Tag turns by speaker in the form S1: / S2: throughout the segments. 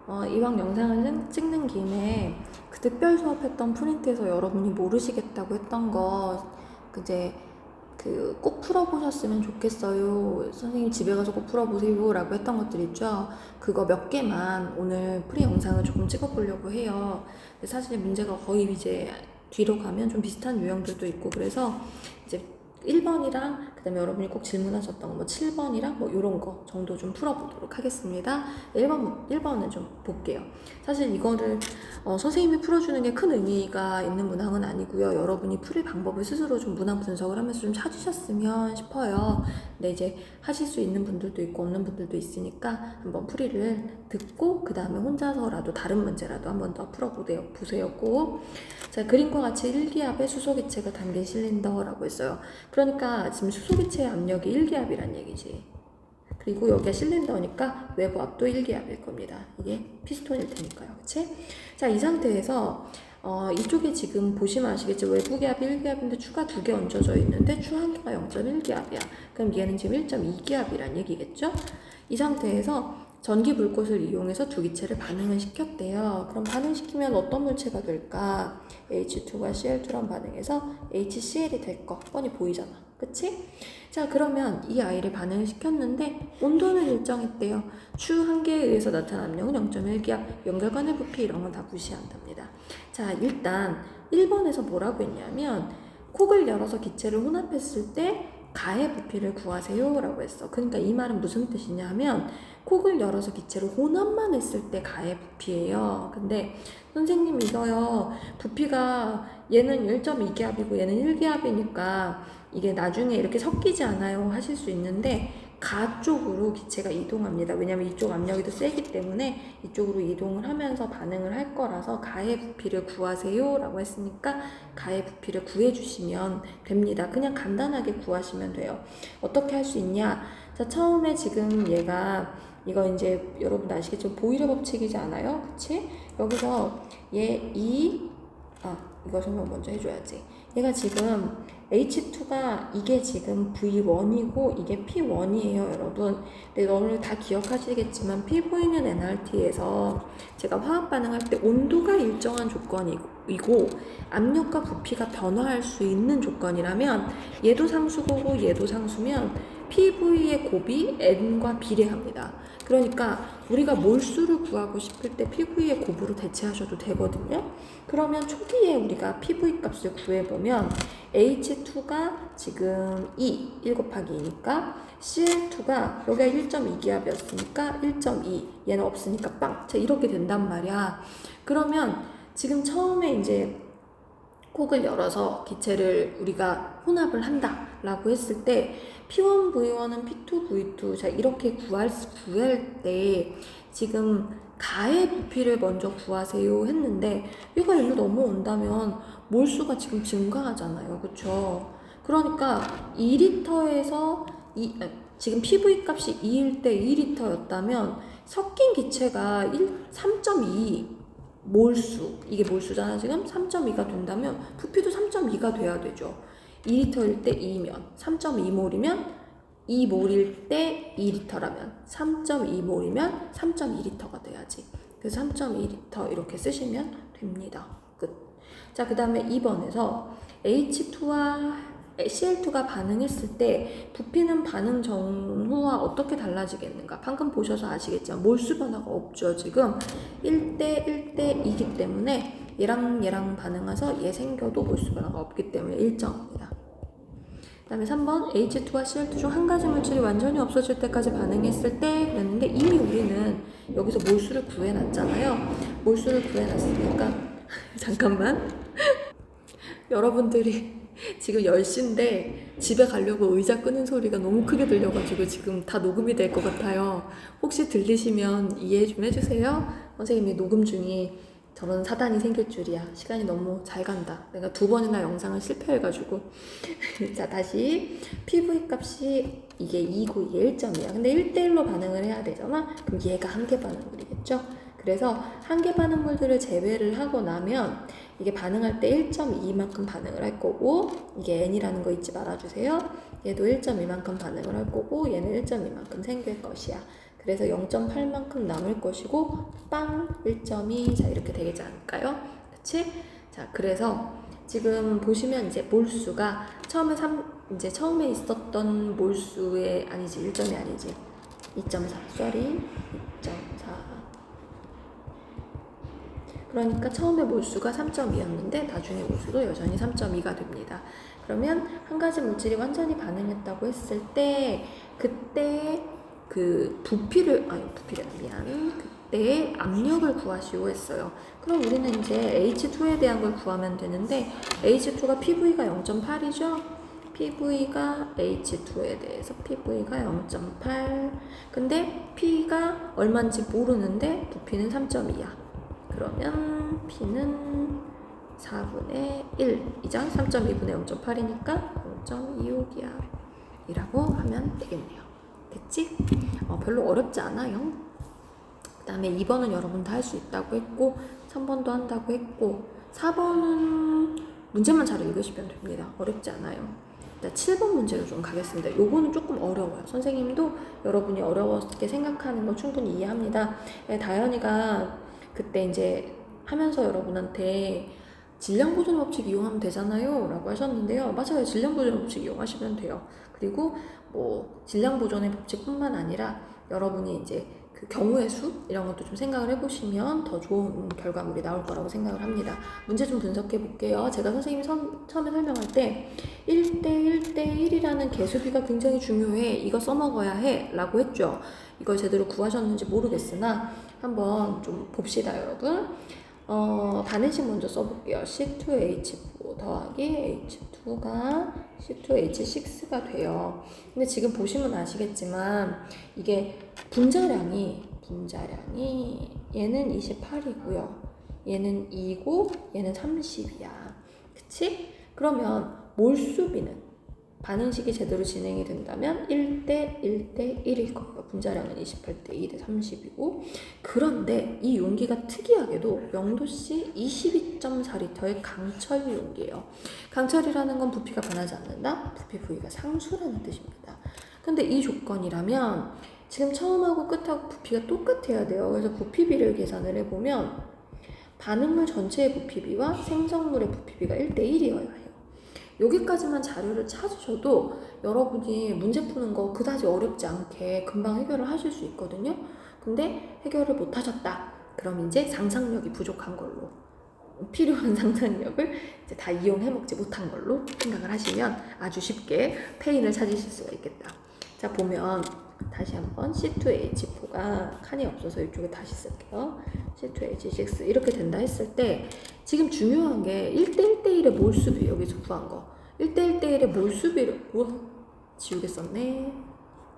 S1: 이왕 영상을 찍는 김에 그 특별 수업했던 프린트에서 여러분이 모르시겠다고 했던 거 이제 꼭 풀어보셨으면 좋겠어요. 선생님 집에 가서 꼭 풀어보세요 라고 했던 것들 있죠. 그거 몇 개만 오늘 프리 영상을 조금 찍어보려고 해요. 근데 사실 문제가 거의 이제 뒤로 가면 좀 비슷한 유형들도 있고, 그래서 이제 1번이랑 그다음에 여러분이 꼭 질문하셨던 거 뭐 7번이랑 뭐 이런 거 정도 좀 풀어보도록 하겠습니다. 1번은 좀 볼게요. 사실 이거를 선생님이 풀어주는 게 큰 의미가 있는 문항은 아니고요. 여러분이 풀이 방법을 스스로 좀 문항 분석을 하면서 좀 찾으셨으면 싶어요. 근데 이제 하실 수 있는 분들도 있고 없는 분들도 있으니까 한번 풀이를 듣고 그 다음에 혼자서라도 다른 문제라도 한번 더 풀어보세요. 꼭. 자, 그림과 같이 1기압의 수소기체가 담긴 실린더라고 했어요. 그러니까 지금 수소기체의 압력이 1기압이란 얘기지. 그리고 여기가 실린더니까 외부 압도 1기압일 겁니다. 이게 피스톤일 테니까요. 그치? 자, 이 상태에서 이쪽에 지금 보시면 아시겠죠? 외부 기압이 1기압인데 추가 2개 얹어져 있는데 추 한 개가 0.1기압이야. 그럼 얘는 지금 1.2기압이란 얘기겠죠? 이 상태에서 전기 불꽃을 이용해서 두 기체를 반응을 시켰대요. 그럼 반응시키면 어떤 물체가 될까? H2가 Cl2랑 반응해서 HCl이 될 거 뻔히 보이잖아. 그치? 자, 그러면 이 아이를 반응을 시켰는데 온도는 일정했대요. 추 한 개에 의해서 나타난 압력은 0.1기압, 연결관의 부피 이런 건 다 무시한답니다. 자, 일단 1번에서 뭐라고 했냐면 콕을 열어서 기체를 혼합했을 때 가의 부피를 구하세요 라고 했어. 그러니까 이 말은 무슨 뜻이냐 하면 콕을 열어서 기체를 혼합만 했을 때 가의 부피예요. 근데 선생님 이거요, 부피가 얘는 1.2기압이고 얘는 1기압이니까 이게 나중에 이렇게 섞이지 않아요 하실 수 있는데, 가 쪽으로 기체가 이동합니다. 왜냐면 이쪽 압력이 더 세기 때문에 이쪽으로 이동을 하면서 반응을 할 거라서 가의 부피를 구하세요 라고 했으니까 가의 부피를 구해주시면 됩니다. 그냥 간단하게 구하시면 돼요. 어떻게 할 수 있냐? 자, 처음에 지금 얘가 이거 이제 여러분 아시겠죠? 보일러 법칙이지 않아요? 그치? 여기서 이거 설명 먼저 해줘야지. 얘가 지금 H2가 이게 지금 V1이고 이게 P1이에요, 여러분. 근데 너를 다 기억하시겠지만 PV는 nRT에서 제가 화학 반응할 때 온도가 일정한 조건이고 압력과 부피가 변화할 수 있는 조건이라면 얘도 상수고 얘도 상수면 PV의 곱이 N과 비례합니다. 그러니까 우리가 몰수를 구하고 싶을 때 PV의 곱으로 대체하셔도 되거든요. 그러면 초기에 우리가 PV 값을 구해보면 H2가 지금 1 곱하기 2니까 Cl2가 여기가 1.2기압이었으니까 1.2, 얘는 없으니까 빵. 자, 이렇게 된단 말이야. 그러면 지금 처음에 이제 콕을 열어서 기체를 우리가 혼합을 한다 라고 했을 때 P1, V1은 P2, V2 자 이렇게 구할 때 지금 가의 부피를 먼저 구하세요 했는데 얘가 일로 넘어온다면 몰수가 지금 증가하잖아요. 그쵸? 그러니까 2리터에서 지금 PV 값이 2일 때 2리터였다면 섞인 기체가 3.2 몰수, 이게 몰수잖아. 지금 3.2가 된다면 부피도 3.2가 돼야 되죠. 2리터일 때 2면 3.2몰이면 2몰일 때 2리터라면 3.2몰이면 3.2리터가 돼야지. 그래서 3.2리터 이렇게 쓰시면 됩니다. 끝. 자, 그 다음에 2번에서 H2와 Cl2가 반응했을 때 부피는 반응 전후와 어떻게 달라지겠는가? 방금 보셔서 아시겠지만 몰수 변화가 없죠. 지금 1대 1대 2기 때문에 얘랑 반응해서 얘 생겨도 몰수 변화가 없기 때문에 일정합니다. 그 다음에 3번 H2와 Cl2 중 한 가지 물질이 완전히 없어질 때까지 반응했을 때 그랬는데 이미 우리는 여기서 몰수를 구해놨잖아요. 몰수를 구해놨으니까 잠깐만 여러분들이 지금 10시인데 집에 가려고 의자 끄는 소리가 너무 크게 들려가지고 지금 다 녹음이 될 것 같아요. 혹시 들리시면 이해 좀 해주세요. 선생님이 녹음 중에 저런 사단이 생길 줄이야. 시간이 너무 잘 간다. 내가 2번이나 영상을 실패해가지고. 자, 다시 PV 값이 이게 2고 이게 1점이야. 근데 1대1로 반응을 해야 되잖아. 그럼 얘가 한계 반응물이겠죠? 그래서 한계 반응물들을 제외를 하고 나면 이게 반응할 때 1.2만큼 반응을 할 거고, 이게 N이라는 거 잊지 말아주세요. 얘도 1.2만큼 반응을 할 거고 얘는 1.2만큼 생길 것이야. 그래서 0.8만큼 남을 것이고 빵 1.2. 자, 이렇게 되겠지 않을까요? 그치? 자, 그래서 지금 보시면 이제 몰수가 이제 처음에 있었던 몰수의 아니지, 1점이 아니지, 2.4, 쏘리, 2.4. 그러니까 처음에 몰수가 3.2였는데 나중에 몰수도 여전히 3.2가 됩니다. 그러면 한 가지 물질이 완전히 반응했다고 했을 때 그때 그 그때의 압력을 구하시오 했어요. 그럼 우리는 이제 H2에 대한 걸 구하면 되는데 H2가 PV가 0.8이죠? PV가 H2에 대해서 PV가 0.8. 근데 P가 얼마인지 모르는데 부피는 3.2야. 그러면 P는 4분의 1이죠. 3.2분의 0.8이니까 0.26이야. 이라고 하면 되겠네요. 됐지? 별로 어렵지 않아요. 그 다음에 2번은 여러분 다 할 수 있다고 했고 3번도 한다고 했고 4번은 문제만 잘 읽으시면 됩니다. 어렵지 않아요. 일단 7번 문제로 좀 가겠습니다. 요거는 조금 어려워요. 선생님도 여러분이 어려웠게 생각하는 거 충분히 이해합니다. 다현이가 그때 이제 하면서 여러분한테 질량보존 법칙 이용하면 되잖아요 라고 하셨는데요. 맞아요. 질량보존 법칙 이용하시면 돼요. 그리고 뭐 질량보존의 법칙뿐만 아니라 여러분이 이제 그 경우의 수 이런 것도 좀 생각을 해보시면 더 좋은 결과물이 나올 거라고 생각을 합니다. 문제 좀 분석해 볼게요. 제가 선생님이 처음에 설명할 때 1대 1대 1이라는 개수비가 굉장히 중요해. 이거 써먹어야 해 라고 했죠. 이걸 제대로 구하셨는지 모르겠으나 한번 좀 봅시다, 여러분. 반응식 먼저 써볼게요. C2H4 더하기 H2가 C2H6가 돼요. 근데 지금 보시면 아시겠지만 이게 분자량이 얘는 28이고요. 얘는 2고 얘는 30이야. 그치? 그러면 몰수비는 반응식이 제대로 진행이 된다면 1대 1대 1일 거예요. 분자량은 28대 2대 30이고 그런데 이 용기가 특이하게도 0도씨 22.4리터의 강철 용기예요. 강철이라는 건 부피가 변하지 않는다? 부피 부위가 상수라는 뜻입니다. 근데 이 조건이라면 지금 처음하고 끝하고 부피가 똑같아야 돼요. 그래서 부피비를 계산을 해보면 반응물 전체의 부피비와 생성물의 부피비가 1대 1이어야 해요. 여기까지만 자료를 찾으셔도 여러분이 문제 푸는 거 그다지 어렵지 않게 금방 해결을 하실 수 있거든요. 근데 해결을 못 하셨다. 그럼 이제 상상력이 부족한 걸로 필요한 상상력을 이제 다 이용해 먹지 못한 걸로 생각을 하시면 아주 쉽게 패인을 찾으실 수가 있겠다. 자, 보면 다시 한번 C2H4가 칸이 없어서 이쪽에 다시 쓸게요. C2H6 이렇게 된다 했을 때 지금 중요한 게 1대 1대1의 몰수비 여기서 구한 거 1대 1대1의 몰수비를 지우겠었네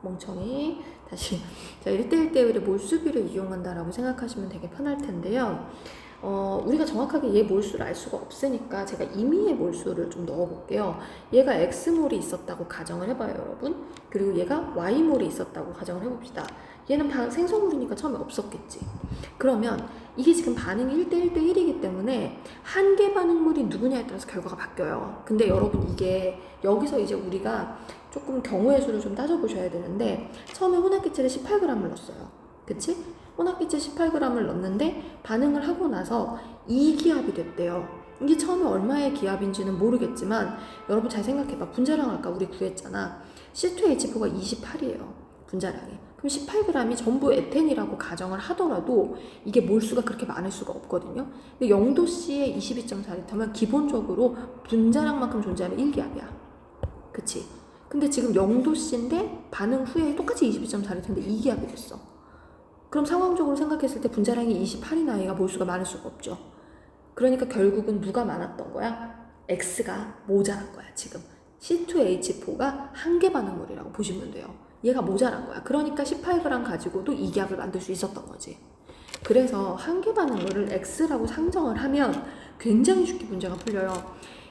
S1: 멍청이. 다시 자 1대 1대1의 몰수비를 이용한다라고 생각하시면 되게 편할 텐데요. 우리가 정확하게 얘 몰수를 알 수가 없으니까 제가 임의의 몰수를 좀 넣어볼게요. 얘가 X몰이 있었다고 가정을 해봐요, 여러분. 그리고 얘가 Y몰이 있었다고 가정을 해봅시다. 얘는 생성물이니까 처음에 없었겠지. 그러면 이게 지금 반응이 1대 1대 1이기 때문에 한 개 반응물이 누구냐에 따라서 결과가 바뀌어요. 근데 여러분 이게 여기서 이제 우리가 조금 경우의 수를 좀 따져보셔야 되는데 처음에 혼합기체를 18g을 넣었어요. 그치? 혼합기체 18g을 넣었는데 반응을 하고 나서 2기압이 됐대요. 이게 처음에 얼마의 기압인지는 모르겠지만 여러분 잘 생각해봐. 분자량 아까 우리 구했잖아. C2H4가 28이에요. 분자량이. 그럼 18g이 전부 에텐이라고 가정을 하더라도 이게 몰수가 그렇게 많을 수가 없거든요. 근데 0도씨에 22.4리터면 기본적으로 분자량만큼 존재하는 1기압이야. 그치? 근데 지금 0도씨인데 반응 후에 똑같이 22.4리터인데 2기압이 됐어. 그럼 상황적으로 생각했을 때 분자량이 28이나 얘가 몰수가 많을 수가 없죠. 그러니까 결국은 누가 많았던 거야? X가 모자란 거야, 지금. C2H4가 한 개 반응물이라고 보시면 돼요. 얘가 모자란 거야. 그러니까 18g 가지고도 2기압을 만들 수 있었던 거지. 그래서 한 개 반응물을 X라고 상정을 하면 굉장히 쉽게 문제가 풀려요.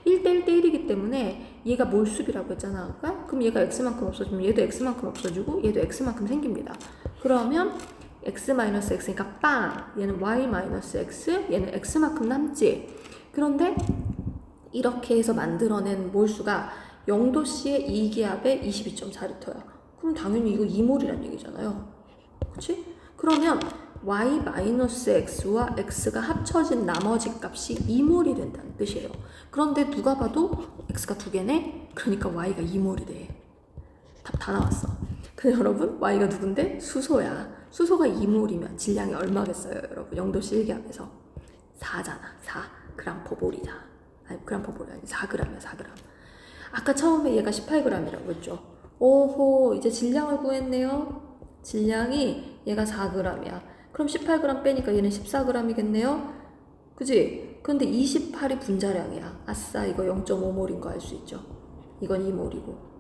S1: 1대 1대 1이기 때문에 얘가 몰수비라고 했잖아. 그럼 얘가 X만큼 없어지면 얘도 X만큼 없어지고 얘도 X만큼 생깁니다. 그러면 X-X니까 빵! 얘는 Y-X, 얘는 X만큼 남지. 그런데 이렇게 해서 만들어낸 몰수가 0도씨의 2기압에 22.4리터야. 그럼 당연히 이거 2몰이란 얘기잖아요. 그치? 그러면 y-x와 x가 합쳐진 나머지 값이 2몰이 된다는 뜻이에요. 그런데 누가 봐도 x가 2개네? 그러니까 y가 2몰이 돼. 답 다 나왔어. 근데 여러분, y가 누군데? 수소야. 수소가 2몰이면 질량이 얼마겠어요, 여러분? 0도씨 일기압에서 4잖아. 4g/몰이잖아. 아니, g/몰이 아니 4g이야, 4g. 아까 처음에 얘가 18g이라고 했죠. 오호, 이제 질량을 구했네요. 질량이 얘가 4g이야. 그럼 18g 빼니까 얘는 14g이겠네요. 그지? 근데 28이 분자량이야. 아싸, 이거 0.5몰인 거 알 수 있죠. 이건 2몰이고.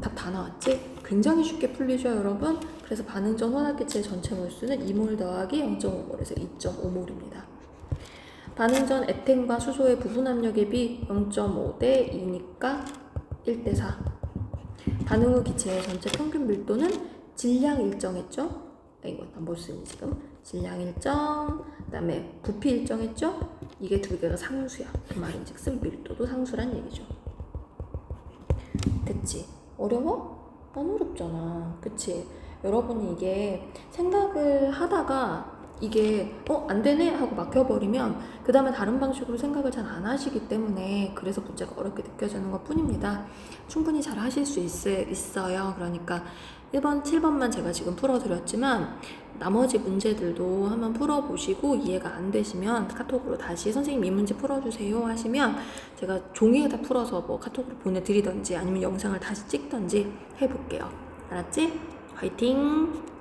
S1: 답 다 나왔지? 굉장히 쉽게 풀리죠, 여러분? 그래서 반응 전 혼합기체의 전체 몰수는 2몰 더하기 0.5몰에서 2.5몰입니다. 반응 전 에텐과 수소의 부분 압력의 비 0.5 대 2니까 1 대 4. 반응 후 기체의 전체 평균 밀도는 질량 일정했죠? 이거 못 쓰니 지금. 질량 일정, 그 다음에 부피 일정했죠? 이게 두 개가 상수야. 그 말인즉슨 밀도도 상수란 얘기죠. 됐지? 어려워? 안 어렵잖아. 그치? 여러분이 이게 생각을 하다가 이게 안 되네 하고 막혀버리면 그 다음에 다른 방식으로 생각을 잘 안 하시기 때문에 그래서 문제가 어렵게 느껴지는 것 뿐입니다. 충분히 잘 하실 수 있어요. 그러니까 1번, 7번만 제가 지금 풀어드렸지만 나머지 문제들도 한번 풀어보시고 이해가 안 되시면 카톡으로 다시 선생님 이 문제 풀어주세요 하시면 제가 종이에다 풀어서 뭐 카톡으로 보내드리던지 아니면 영상을 다시 찍던지 해볼게요. 알았지? 화이팅!